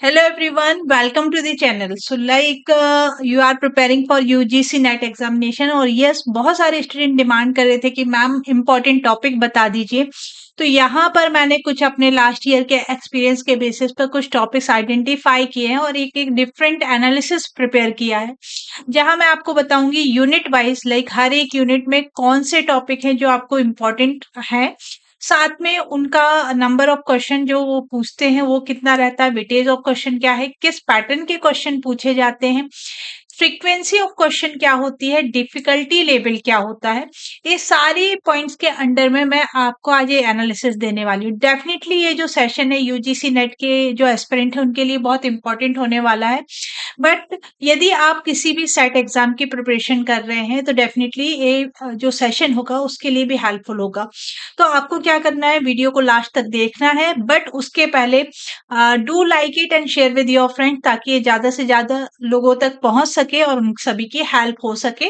Hello everyone, welcome to the channel. So you are preparing for UGC net examination और yes बहुत सारे student demand कर रहे थे कि मैम इम्पोर्टेंट टॉपिक बता दीजिए। तो यहाँ पर मैंने कुछ अपने लास्ट ईयर के एक्सपीरियंस के बेसिस पर कुछ टॉपिक्स आइडेंटिफाई किए हैं और एक एक डिफरेंट एनालिसिस प्रिपेयर किया है, जहाँ मैं आपको बताऊंगी यूनिट वाइज हर एक यूनिट में कौन से टॉपिक हैं जो आपको इम्पोर्टेंट है, साथ में उनका नंबर ऑफ क्वेश्चन जो वो पूछते हैं वो कितना रहता है, वेटेज ऑफ क्वेश्चन क्या है, किस पैटर्न के क्वेश्चन पूछे जाते हैं, फ्रीक्वेंसी ऑफ क्वेश्चन क्या होती है, डिफिकल्टी लेवल क्या होता है। ये सारी पॉइंट्स के अंडर में मैं आपको आज ये एनालिसिस देने वाली हूँ। डेफिनेटली ये जो सेशन है यूजीसी नेट के जो एस्पिरेंट है उनके लिए बहुत इंपॉर्टेंट होने वाला है। बट यदि आप किसी भी सेट एग्जाम की प्रिपरेशन कर रहे हैं तो डेफिनेटली ये जो सेशन होगा उसके लिए भी हेल्पफुल होगा। तो आपको क्या करना है, वीडियो को लास्ट तक देखना है, बट उसके पहले do like it and share with your friend ताकि ये ज्यादा से ज्यादा लोगों तक पहुंच सके और उन सभी की हेल्प हो सके।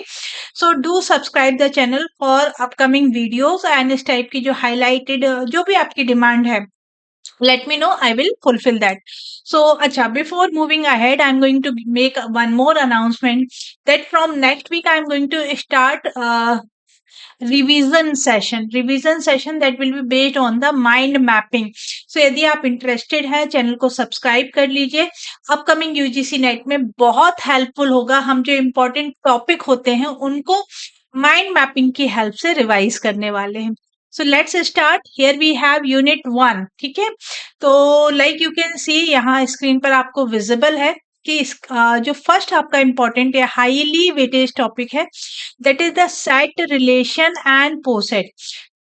So do subscribe the channel for upcoming videos and इस टाइप की जो हाईलाइटेड जो भी आपकी डिमांड है, let me know, I will fulfill that. So acha, before moving ahead, I'm going to make one more announcement that from next week I'm going to start revision session that will be based on the mind mapping. So यदि आप interested हैं channel को subscribe कर लीजिए, upcoming UGC net में बहुत helpful होगा। हम जो इम्पोर्टेंट टॉपिक होते हैं उनको माइंड मैपिंग की हेल्प से रिवाइज करने वाले हैं। So let's start. Here we have unit 1। ठीक है, तो यू कैन सी यहाँ स्क्रीन पर आपको विजिबल है कि जो फर्स्ट आपका इंपॉर्टेंट या हाईली वेटेज टॉपिक है that is the set, relation and poset.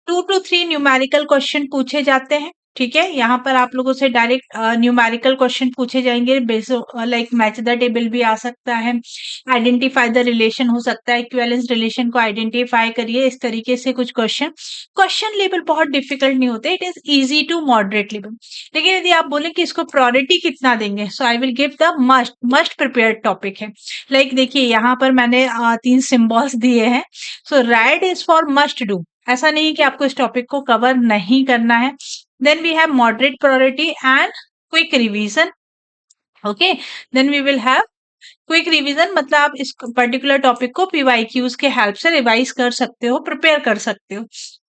2 to 3 numerical question पूछे जाते हैं। ठीक है, यहाँ पर आप लोगों से डायरेक्ट न्यूमेरिकल क्वेश्चन पूछे जाएंगे, मैच द टेबल भी आ सकता है, आइडेंटिफाई द रिलेशन हो सकता है, इक्विवेलेंस रिलेशन को आइडेंटिफाई करिए, इस तरीके से कुछ क्वेश्चन लेवल बहुत डिफिकल्ट नहीं होते, it is easy to moderate level. लेकिन यदि आप बोले कि इसको प्रायोरिटी कितना देंगे, so I will give the must prepare topic है। देखिए यहाँ पर मैंने 3 सिंबल्स दिए हैं। So red is for must do, ऐसा नहीं कि आपको इस टॉपिक को कवर नहीं करना है। Then we have moderate priority and quick revision. Okay, then we will have quick revision, मतलब आप इस पर्टिकुलर टॉपिक को पीवाईक्यूज के हेल्प से रिवाइज कर सकते हो, प्रिपेयर कर सकते हो।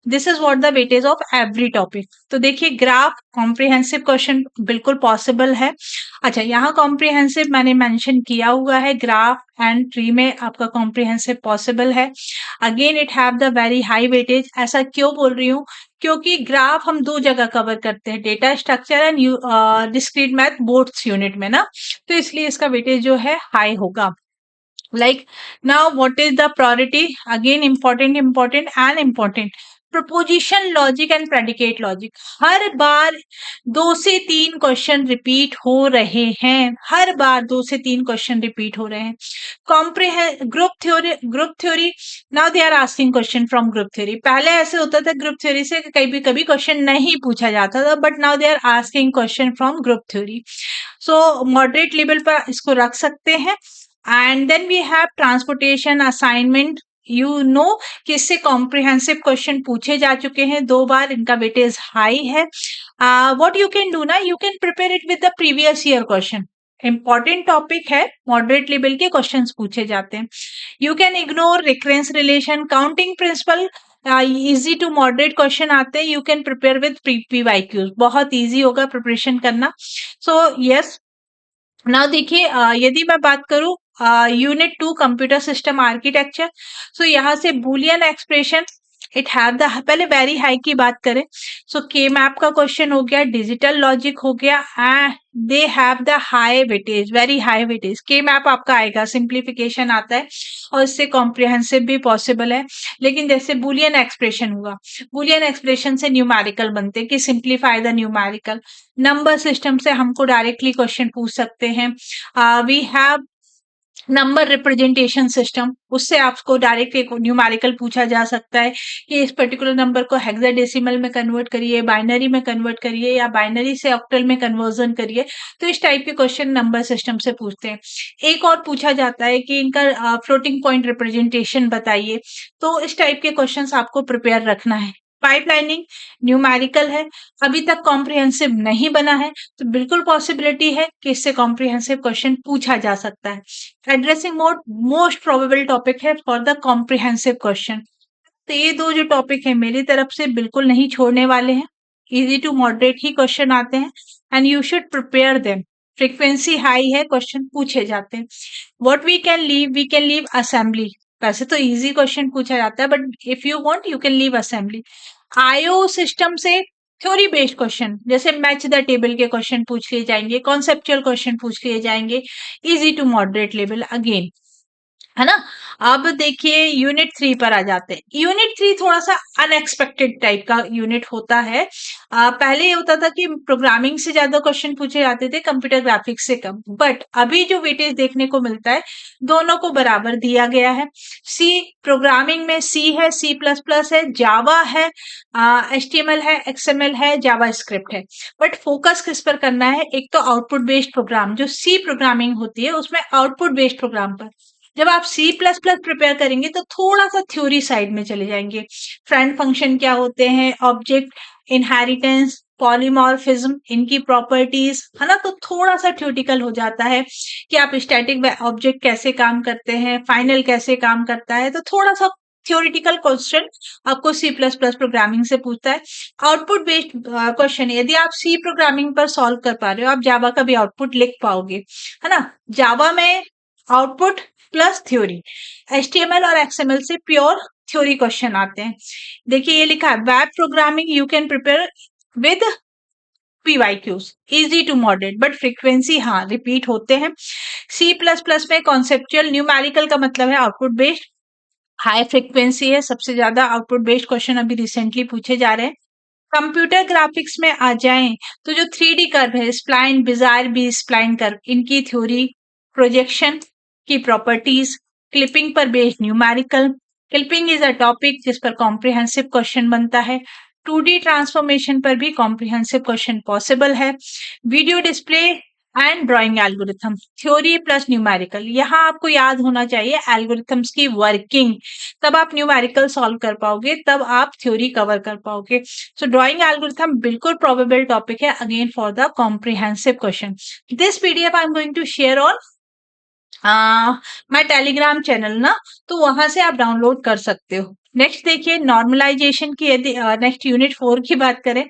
This is what the weightage of every topic. तो देखिए ग्राफ कॉम्प्रिहेंसिव क्वेश्चन बिल्कुल पॉसिबल है। अच्छा, यहाँ कॉम्प्रिहेंसिव मैंने मेंशन किया हुआ है, ग्राफ एंड ट्री में आपका कॉम्प्रिहेंसिव पॉसिबल है। Again it have the very high weightage. ऐसा क्यों बोल रही हूँ, क्योंकि ग्राफ हम 2 जगह कवर करते हैं, data structure and discrete math both unit में ना, तो इसलिए इसका वेटेज जो है हाई होगा। Now what is the priority? Again important and important. Proposition logic and predicate logic, हर बार 2 से 3 क्वेश्चन रिपीट हो रहे हैं, हर बार 2 से 3 क्वेश्चन रिपीट हो रहे हैं। Group theory, now they are asking question from group theory. पहले ऐसे होता था ग्रुप थ्योरी से कभी कभी क्वेश्चन नहीं पूछा जाता था, but now they are asking question from group theory. So moderate level पर इसको रख सकते हैं। And then we have transportation assignment, you know कि इससे कॉम्प्रिहेंसिव क्वेश्चन पूछे जा चुके हैं 2 बार, इनका वेटेज हाई है। व्हाट यू कैन डू ना, you can prepare it with the previous year question. Important topic है, मॉडरेट लेवल के क्वेश्चंस पूछे जाते हैं। You can ignore recurrence relation, counting principle, easy to moderate question आते हैं, you can prepare with PYQs, बहुत easy होगा preparation करना। सो यस, नाउ देखिए यदि मैं बात करूं unit 2 computer system architecture, so यहाँ से Boolean expression it have the, पहले वेरी हाई की बात करें, सो के मैप का क्वेश्चन हो गया, डिजिटल लॉजिक हो गया, and they have the high weightage, very high weightage. के मैप आपका आएगा, सिंप्लीफिकेशन आता है और इससे कॉम्प्रिहेंसिव भी पॉसिबल है। लेकिन जैसे बुलियन एक्सप्रेशन हुआ, बुलियन एक्सप्रेशन से न्यूमेरिकल बनते हैं कि simplify the numerical. Number system से हमको डायरेक्टली क्वेश्चन पूछ सकते हैं। We have number representation system, उससे आपको डायरेक्ट एक न्यूमेरिकल पूछा जा सकता है कि इस पर्टिकुलर नंबर को हेक्साडेसिमल में कन्वर्ट करिए, बाइनरी में कन्वर्ट करिए, या बाइनरी से ऑक्टल में कन्वर्जन करिए। तो इस टाइप के क्वेश्चन नंबर सिस्टम से पूछते हैं। एक और पूछा जाता है कि इनका फ्लोटिंग पॉइंट रिप्रेजेंटेशन बताइए। तो इस टाइप के क्वेश्चंस आपको प्रिपेयर रखना है। पाइपलाइनिंग न्यूमेरिकल है, अभी तक कॉम्प्रिहेंसिव नहीं बना है, तो बिल्कुल पॉसिबिलिटी है कि इससे कॉम्प्रिहेंसिव क्वेश्चन पूछा जा सकता है। Addressing mode most probable topic है फॉर द कॉम्प्रिहेंसिव क्वेश्चन। तो ये दो जो टॉपिक है मेरी तरफ से बिल्कुल नहीं छोड़ने वाले हैं, इजी टू मॉडरेट ही क्वेश्चन आते हैं and you should prepare them. Frequency high है, क्वेश्चन पूछे जाते हैं। What we can leave assembly. वैसे तो इजी क्वेश्चन पूछा जाता है, but if you want you can leave assembly. IO system से थ्योरी बेस्ड क्वेश्चन जैसे मैच द टेबल के क्वेश्चन पूछ लिए जाएंगे, कॉन्सेप्चुअल क्वेश्चन पूछ लिए जाएंगे, easy to moderate level again, है ना। अब देखिए यूनिट 3 पर आ जाते हैं। यूनिट 3 थोड़ा सा अनएक्सपेक्टेड टाइप का यूनिट होता है। पहले ये होता था कि प्रोग्रामिंग से ज्यादा क्वेश्चन पूछे जाते थे, कंप्यूटर ग्राफिक्स से कम, बट अभी जो वेटेज देखने को मिलता है दोनों को बराबर दिया गया है। सी प्रोग्रामिंग में सी है, सी प्लस प्लस है, जावा है, HTML है, XML है, जावा स्क्रिप्ट है। बट फोकस किस पर करना है, एक तो आउटपुट बेस्ड प्रोग्राम जो सी प्रोग्रामिंग होती है उसमें आउटपुट बेस्ड प्रोग्राम पर। जब आप सी प्लस प्लस प्रिपेयर करेंगे तो थोड़ा सा थ्योरी साइड में चले जाएंगे। फ्रेंड फंक्शन क्या होते हैं, ऑब्जेक्ट इनहेरिटेंस, पॉलीमॉर्फिज्म, इनकी प्रॉपर्टीज, है ना। तो थोड़ा सा थ्योरेटिकल हो जाता है कि आप स्टैटिक ऑब्जेक्ट कैसे काम करते हैं, फाइनल कैसे काम करता है, तो थोड़ा सा थ्योरेटिकल क्वेश्चन आपको सी प्लस प्लस प्रोग्रामिंग से पूछता है। आउटपुट बेस्ड क्वेश्चन यदि आप सी प्रोग्रामिंग पर सॉल्व कर पा रहे हो, आप जावा का भी आउटपुट लिख पाओगे, है ना। जावा में आउटपुट प्लस थ्योरी, HTML और XML से प्योर थ्योरी क्वेश्चन आते हैं। देखिए ये लिखा है web programming you can prepare with PYQs, easy to moderate, but frequency हाँ रिपीट होते हैं। सी प्लस प्लस में कॉन्सेप्चुअल न्यूमेरिकल का मतलब है आउटपुट बेस्ड, हाई फ्रीक्वेंसी है, सबसे ज्यादा आउटपुट बेस्ड क्वेश्चन अभी रिसेंटली पूछे जा रहे हैं। कंप्यूटर ग्राफिक्स में आ जाएं तो जो 3D कर्व है, spline, bezier B spline curve, इनकी थ्योरी, प्रोजेक्शन की प्रॉपर्टीज, क्लिपिंग पर based numerical. Clipping is a topic जिस पर कॉम्प्रिहेंसिव क्वेश्चन बनता है। 2D ट्रांसफॉर्मेशन पर भी कॉम्प्रिहेंसिव क्वेश्चन पॉसिबल है। Video display and drawing algorithm, theory plus numerical. यहाँ आपको याद होना चाहिए एल्गोरिथम्स की वर्किंग, तब आप न्यूमेरिकल सॉल्व कर पाओगे, तब आप थ्योरी कवर कर पाओगे। सो ड्राइंग एल्गोरिथम बिल्कुल प्रोबेबल टॉपिक है again for the comprehensive question. This PDF I am going to share on my Telegram channel ना, तो वहां से आप डाउनलोड कर सकते हो। नेक्स्ट देखिए नॉर्मलाइजेशन की, यदि नेक्स्ट यूनिट 4 की बात करें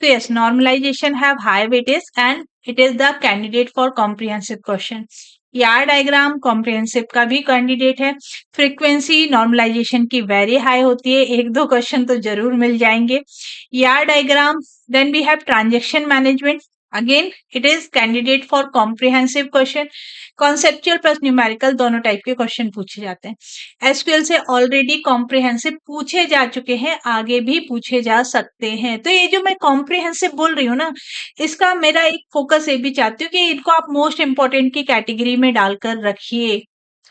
तो yes normalization have high weightage and it is the candidate for comprehensive question. ER diagram comprehensive का भी कैंडिडेट है। फ्रीक्वेंसी नॉर्मलाइजेशन की वेरी हाई होती है, एक दो क्वेश्चन तो जरूर मिल जाएंगे। ER diagram, then we have transaction management, again it is candidate for comprehensive question. Conceptual plus numerical दोनों टाइप के क्वेश्चन पूछे जाते हैं। SQL से ऑलरेडी कॉम्प्रिहेंसिव पूछे जा चुके हैं, आगे भी पूछे जा सकते हैं। तो ये जो मैं कॉम्प्रिहेंसिव बोल रही हूँ ना, इसका मेरा एक फोकस ये भी चाहती हूँ कि इनको आप मोस्ट इंपॉर्टेंट की कैटेगरी में डालकर रखिए,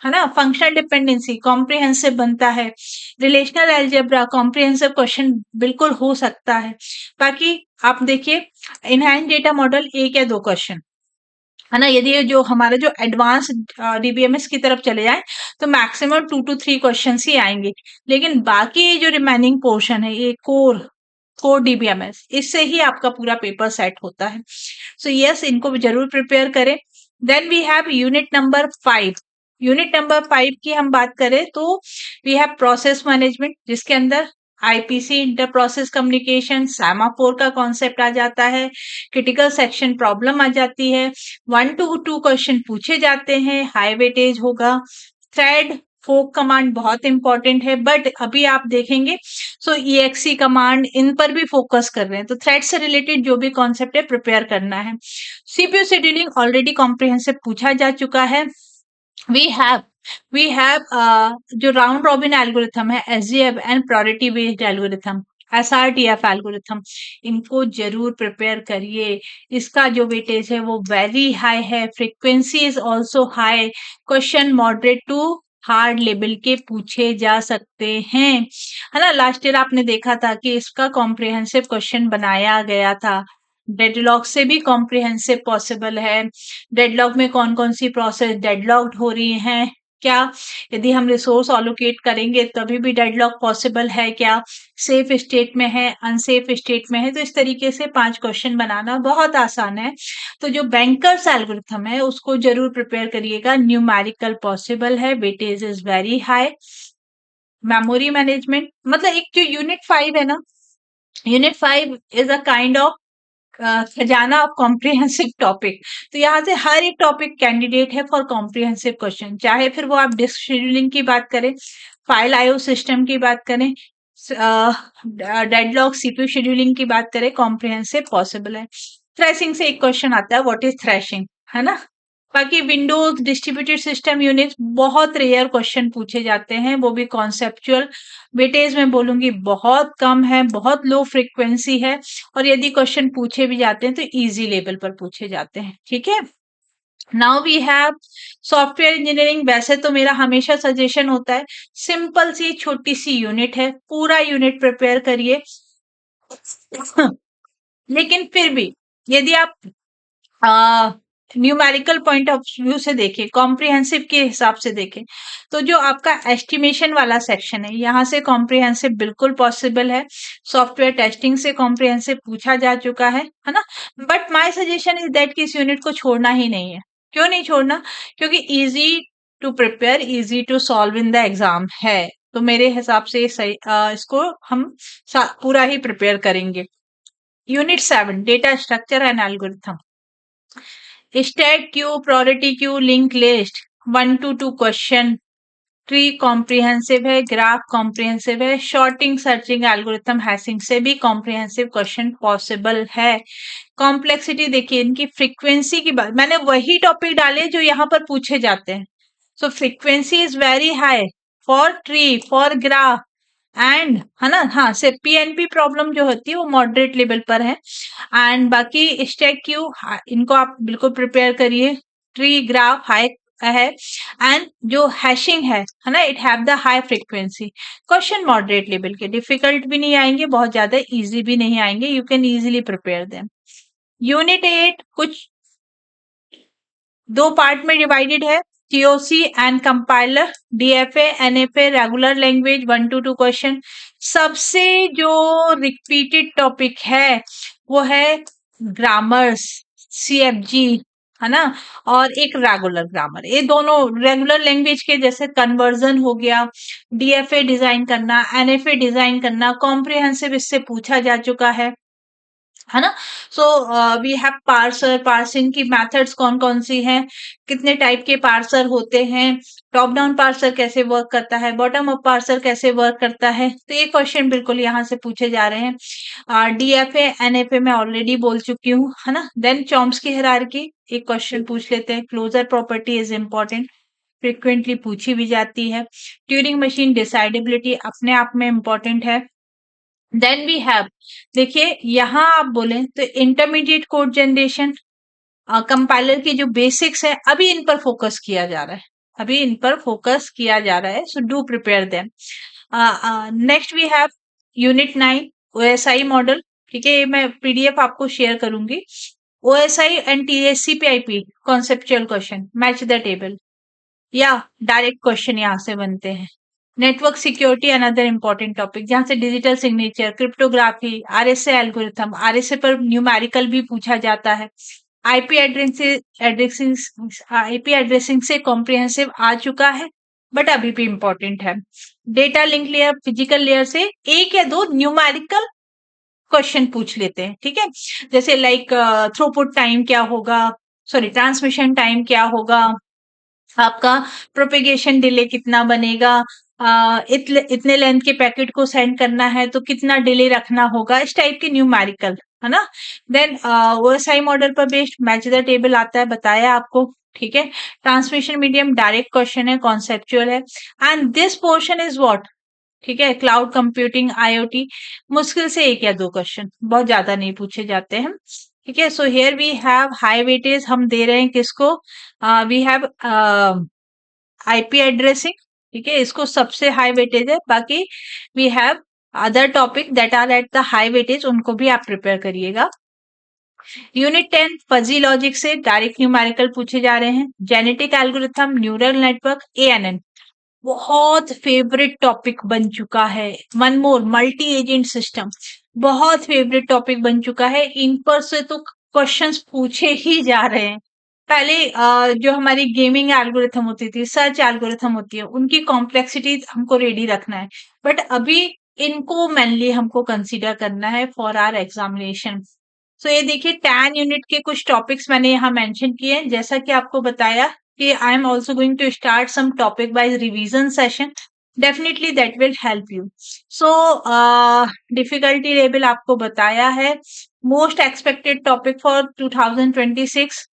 है ना। फंक्शनल डिपेंडेंसी कॉम्प्रिहेंसिव बनता है, रिलेशनल अलजेब्रा कॉम्प्रिहेंसिव क्वेश्चन बिल्कुल हो सकता है। बाकी आप देखिए इनहैंस डेटा मॉडल एक या दो क्वेश्चन, है ना। यदि ये जो हमारा जो एडवांस DBMS की तरफ चले जाए तो मैक्सिमम 2 to 3 क्वेश्चन ही आएंगे, लेकिन बाकी ये जो रिमेनिंग पोर्शन है ये कोर DBMS, इससे ही आपका पूरा पेपर सेट होता है। सो यस इनको जरूर प्रिपेयर करें। Then we have unit number 5। Unit number 5 की हम बात करें तो वी हैव प्रोसेस मैनेजमेंट, जिसके अंदर IPC inter process communication, semaphore का कॉन्सेप्ट आ जाता है, क्रिटिकल सेक्शन प्रॉब्लम आ जाती है, 1 to 2 क्वेश्चन पूछे जाते हैं, हाई वेटेज होगा। थ्रेड फोक कमांड बहुत इंपॉर्टेंट है, बट अभी आप देखेंगे सो EXE कमांड इन पर भी फोकस कर रहे हैं, तो थ्रेड से रिलेटेड जो भी कॉन्सेप्ट है प्रिपेयर करना है। CPU शेड्यूलिंग ऑलरेडी कॉम्प्रिहेंसिव पूछा जा चुका है। वी हैव जो राउंड रॉबिन एल्गोरिथम है, SGF and priority based algorithm, SRTF algorithm, इनको जरूर प्रिपेयर करिए। इसका जो वेटेज है वो वेरी हाई है, frequency is also high, question moderate to hard level के पूछे जा सकते हैं, है ना। लास्ट ईयर आपने देखा था कि इसका कॉम्प्रिहेंसिव क्वेश्चन बनाया गया था। डेडलॉक से भी कॉम्प्रिहेंसिव पॉसिबल है। डेडलॉक में कौन कौन सी प्रोसेस डेडलॉक्ड हो रही हैं, क्या? यदि हम रिसोर्स अलोकेट करेंगे तभी भी डेडलॉक पॉसिबल है क्या? सेफ स्टेट में है, अनसेफ स्टेट में है? तो इस तरीके से 5 क्वेश्चन बनाना बहुत आसान है। तो जो बैंकर्स एल्गोरिथम है उसको जरूर प्रिपेयर करिएगा। न्यूमेरिकल पॉसिबल है, weightage is very high. Memory management मतलब एक जो यूनिट 5 है ना, unit 5 is a kind of खजाना ऑफ कॉम्प्रिहेंसिव टॉपिक। तो यहाँ से हर एक टॉपिक कैंडिडेट है फॉर कॉम्प्रिहेंसिव क्वेश्चन, चाहे फिर वो आप डिस्क शेड्यूलिंग की बात करें, फाइल आईओ सिस्टम की बात करें, डेडलॉक सीपीयू शेड्यूलिंग की बात करें, कॉम्प्रिहेंसिव पॉसिबल है। थ्रेशिंग से एक क्वेश्चन आता है, व्हाट इज थ्रेशिंग, है ना। बाकी विंडोज डिस्ट्रीब्यूटेड सिस्टम यूनिक्स बहुत रेयर क्वेश्चन पूछे जाते हैं, वो भी कॉन्सेप्चुअल। वेटेज में बोलूंगी बहुत कम है, बहुत लो फ्रीक्वेंसी है, और यदि क्वेश्चन पूछे भी जाते हैं तो इजी लेवल पर पूछे जाते हैं। ठीक है, now we have software engineering. वैसे तो मेरा हमेशा सजेशन होता है सिंपल सी छोटी सी यूनिट है, पूरा यूनिट प्रिपेयर करिए। लेकिन फिर भी यदि आप न्यूमेरिकल पॉइंट ऑफ व्यू से देखें, कॉम्प्रिहेंसिव के हिसाब से देखें, तो जो आपका एस्टिमेशन वाला सेक्शन है यहाँ से कॉम्प्रिहेंसिव बिल्कुल पॉसिबल है। सॉफ्टवेयर टेस्टिंग से कॉम्प्रिहेंसिव पूछा जा चुका है ना। But my suggestion is that कि इस यूनिट को छोड़ना ही नहीं है। क्यों नहीं छोड़ना? क्योंकि easy to prepare, easy to solve in the exam है। तो मेरे हिसाब से सही इसको हम पूरा ही प्रिपेयर करेंगे। Unit 7 data structure and algorithm. Stack queue, priority queue, link list, 1 to 2 question. Tree comprehensive है, ग्राफ कॉम्प्रिहेंसिव है, शॉर्टिंग, सर्चिंग, एल्गोरिथम, हैशिंग से भी कॉम्प्रिहेंसिव क्वेश्चन पॉसिबल है। कॉम्प्लेक्सिटी देखिए, इनकी फ्रीक्वेंसी की बात, मैंने वही टॉपिक डाले जो यहाँ पर पूछे जाते हैं। So frequency is very high for tree, for graph and, है ना। हाँ, से पीएनपी प्रॉब्लम जो होती है वो मॉडरेट लेवल पर है। एंड बाकी स्टैक क्यू, इनको आप बिल्कुल प्रिपेयर करिए। ट्री, ग्राफ हाई है, एंड जो हैशिंग है ना, it have the high frequency. Question moderate level के, डिफिकल्ट भी नहीं आएंगे, बहुत ज्यादा इजी भी नहीं आएंगे, you can easily prepare them. Unit 8 कुछ 2 पार्ट में डिवाइडेड है, TOC and compiler, DFA, NFA, regular language, 1 to 2 question. सबसे जो रिपीटेड टॉपिक है वो है ग्रामर्स, सीएफजी, है ना, और एक रेगुलर ग्रामर। ये दोनों रेगुलर लैंग्वेज के जैसे कन्वर्जन हो गया, डीएफए डिजाइन करना, एनएफए डिजाइन करना, कॉम्प्रिहेंसिव इससे पूछा जा चुका है ना। So we have parser, parsing की मेथड्स कौन कौन सी हैं, कितने टाइप के पार्सर होते हैं, टॉप डाउन पार्सर कैसे वर्क करता है, बॉटम अप पार्सर कैसे वर्क करता है। तो ये क्वेश्चन बिल्कुल यहाँ से पूछे जा रहे हैं। डीएफए, एनएफए मैं ऑलरेडी बोल चुकी हूँ, है ना। देन चॉम्स्की हायरार्की, एक क्वेश्चन पूछ लेते हैं। Closure property is important, frequently पूछी भी जाती है। ट्यूरिंग मशीन डिसाइडेबिलिटी अपने आप में इंपॉर्टेंट है। देन वी हैव, देखिए यहाँ आप बोले तो इंटरमीडिएट कोड जनरेशन, कंपाइलर की जो बेसिक्स है अभी इन पर फोकस किया जा रहा है, अभी इन पर फोकस किया जा रहा है। So do prepare them. Next we have unit 9 OSI model. ठीक है, ये मैं पीडीएफ आपको शेयर करूंगी। OSI and TCP IP conceptual question, match the table, या डायरेक्ट क्वेश्चन यहाँ से बनते हैं। Network security another important topic, जहां से digital signature, cryptography, RSA algorithm, RSA पर न्यूमेरिकल भी पूछा जाता है। आईपी एड्रेसिंग, आईपी एड्रेसिंग से कॉम्प्रिहेंसिव आ चुका है, बट अभी भी इंपॉर्टेंट है। Data link layer, physical layer से एक या दो न्यूमेरिकल क्वेश्चन पूछ लेते हैं। ठीक है, जैसे लाइक थ्रूपुट टाइम क्या होगा, सॉरी ट्रांसमिशन टाइम क्या होगा, आपका प्रोपेगेशन डिले कितना बनेगा, इतने लेंथ के पैकेट को सेंड करना है तो कितना डिले रखना होगा, इस टाइप के न्यूमेरिकल, है ना। देन ओएसआई मॉडल पर बेस्ड मैच द टेबल आता है, बताया आपको। ठीक है, ट्रांसमिशन मीडियम डायरेक्ट क्वेश्चन है, कॉन्सेप्चुअल है। And this portion is what, ठीक है, क्लाउड कंप्यूटिंग, आईओटी, मुश्किल से एक या दो क्वेश्चन, बहुत ज्यादा नहीं पूछे जाते हैं। ठीक है, so here we have high weightage हम दे रहे हैं किसको, वी हैव आईपी एड्रेसिंग। ठीक है, इसको सबसे हाई वेटेज है, बाकी we have other topic that are at the high weightage, उनको भी आप प्रिपेयर करिएगा। यूनिट 10 फजी लॉजिक से डायरेक्ट न्यूमेरिकल पूछे जा रहे हैं। Genetic algorithm, neural network, ANN बहुत फेवरेट टॉपिक बन चुका है। One more, multi agent system बहुत फेवरेट टॉपिक बन चुका है। इन पर से तो क्वेश्चंस पूछे ही जा रहे हैं। पहले जो हमारी गेमिंग एल्गोरिथम होती थी, सर्च एल्गोरिथम होती है, उनकी कॉम्प्लेक्सिटी हमको रेडी रखना है, बट अभी इनको मेनली हमको कंसीडर करना है फॉर आवर एग्जामिनेशन। सो ये देखिए 10 यूनिट के कुछ टॉपिक्स मैंने यहाँ मेंशन किए हैं। जैसा कि आपको बताया कि I am also going to start some topic wise revision session, definitely that will help you. So difficulty level आपको बताया है। Most expected topic for 2026,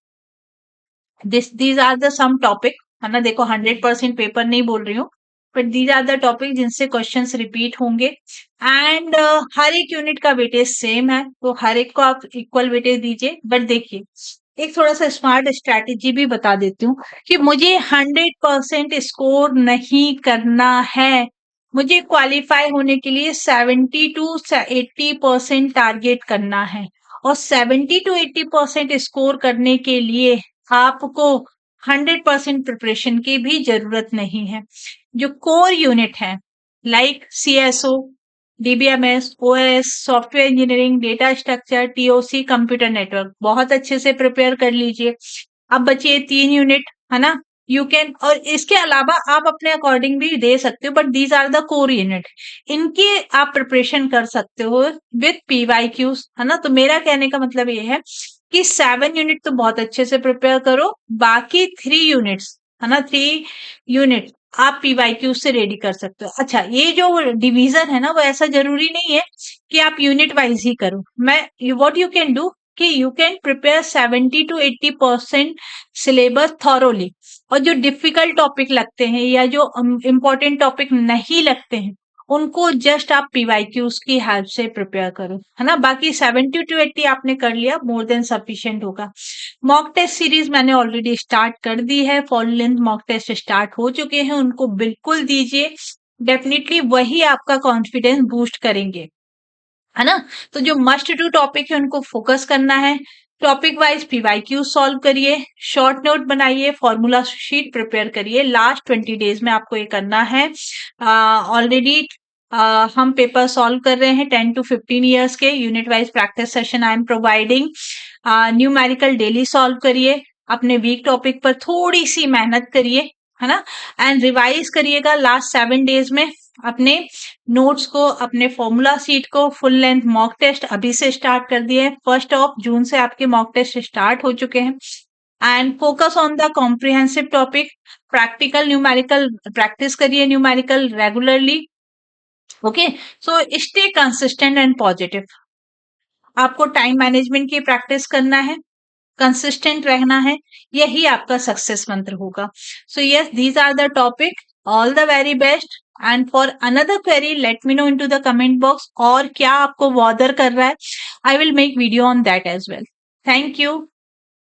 these are the some topic, है ना। देखो 100% पेपर नहीं बोल रही हूँ, but these are the topic जिनसे क्वेश्चंस रिपीट होंगे। एंड हर एक यूनिट का वेटेज सेम है, तो हर एक को आप इक्वल वेटेज दीजिए। बट देखिए एक थोड़ा सा स्मार्ट स्ट्रैटेजी भी बता देती हूँ कि मुझे 100% स्कोर नहीं करना है। मुझे क्वालिफाई होने के लिए 70 to 80% टारगेट करना है, और 70 to 80% स्कोर करने के लिए आपको 100% प्रिपरेशन की भी जरूरत नहीं है। जो कोर यूनिट है like CSO, DBMS, OS, software engineering, data structure, TOC, computer network, बहुत अच्छे से प्रिपेयर कर लीजिए। अब बचिए 3 यूनिट, है ना। यू कैन, और इसके अलावा आप अपने अकॉर्डिंग भी दे सकते हो, but these are the core unit, इनकी आप प्रिपरेशन कर सकते हो विथ पीवाईक्यूज, है ना। तो मेरा कहने का मतलब ये है कि 7 यूनिट तो बहुत अच्छे से प्रिपेयर करो, बाकी 3 यूनिट्स, है ना, 3 यूनिट आप पीवाईक्यू से रेडी कर सकते हो। अच्छा, ये जो डिवीजन है ना, वो ऐसा जरूरी नहीं है कि आप यूनिट वाइज ही करो। मैं व्हाट यू कैन डू कि you can prepare 70 to 80% syllabus thoroughly, और जो डिफिकल्ट टॉपिक लगते हैं या जो इम्पोर्टेंट टॉपिक नहीं लगते हैं, उनको जस्ट आप पीवाईक्यूज की हेल्प से प्रिपेयर करो, है ना। बाकी 70 to 80 आपने कर लिया, मोर देन सफिशिएंट होगा। मॉक टेस्ट सीरीज मैंने ऑलरेडी स्टार्ट कर दी है, for length mock test start हो चुके हैं, उनको बिल्कुल दीजिए। डेफिनेटली वही आपका कॉन्फिडेंस बूस्ट करेंगे, है ना। तो जो मस्ट डू टॉपिक है उनको फोकस करना है। टॉपिक वाइज पीवाईक्यू सॉल्व करिए, शॉर्ट नोट बनाइए, फॉर्मूला शीट प्रिपेयर करिए। लास्ट 20 डेज में आपको ये करना है। ऑलरेडी हम पेपर सॉल्व कर रहे हैं 10 to 15 ईयर्स के। Unit wise practice session I am providing. Numerical daily solve करिए, अपने वीक टॉपिक पर थोड़ी सी मेहनत करिए, है ना। एंड रिवाइज करिएगा लास्ट 7 डेज में अपने नोट्स को, अपने फॉर्मूला सीट को। फुल लेंथ मॉक टेस्ट अभी से स्टार्ट कर दिए, 1 जून से आपके मॉक टेस्ट स्टार्ट हो चुके हैं। And focus on the comprehensive topic, practical numerical practice करिए, numerical regularly. Okay, so stay consistent and positive. आपको टाइम मैनेजमेंट की प्रैक्टिस करना है, कंसिस्टेंट रहना है, यही आपका सक्सेस मंत्र होगा। So yes, these are the topic. All the very best. And for another query let me know into the comment box, और क्या आपको बॉदर कर रहा है, I will make video on that as well. Thank you.